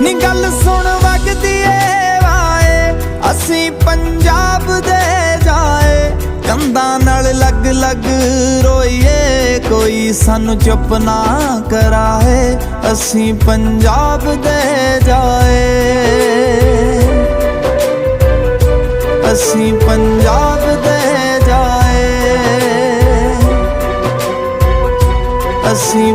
ਨੀ ਗੱਲ ਸੁਣ ਵਗਦੀ ਏ ਵਾਏ, ਅਸੀਂ ਪੰਜਾਬ ਦੇ ਜਾਏ। ਕੰਧਾਂ ਨਾਲ ਲੱਗ ਲੱਗ ਰੋਈਏ, ਕੋਈ ਸਾਨੂੰ ਚੁੱਪ ਨਾ ਕਰਾਏ। ਅਸੀਂ ਪੰਜਾਬ ਦੇ ਜਾਏ, ਅਸੀਂ ਪੰਜਾਬ ਦੇ ਜਾਏ, ਅਸੀਂ